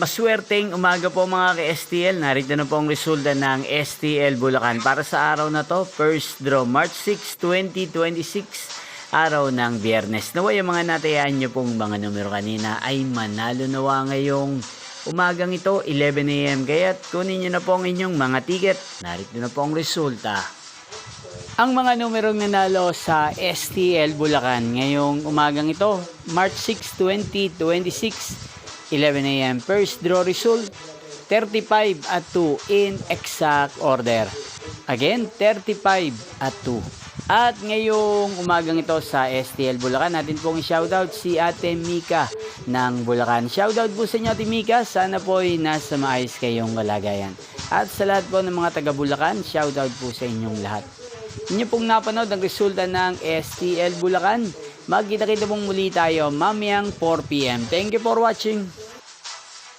Maswerteng umaga po mga ka-STL. Narito na po ang resulta ng STL Bulacan para sa araw na to. First draw, March 6, 2026, araw ng Biyernes. Naway ang mga natayaan nyo pong mga numero kanina ay manalo nawa ngayong umagang ito, 11 AM. Kaya kunin nyo na po ang inyong mga ticket. Narito na po ang resulta. Ang mga numerong nanalo sa STL Bulacan ngayong umagang ito, March 6, 2026, 11 AM. First draw result, 35 at 2 in exact order. Again, 35 at 2. At ngayong umagang ito sa STL Bulacan, natin pong i-shoutout si Ate Mika ng Bulacan. Shoutout po sa inyo, Ate Mika. Sana po ay nasa maayos kayong kalagayan. At sa lahat po ng mga taga Bulacan, shoutout po sa inyong lahat. Inyo pong napanood ang resulta ng STL Bulacan. Magkita-kita pong muli tayo mamayang 4 PM. Thank you for watching.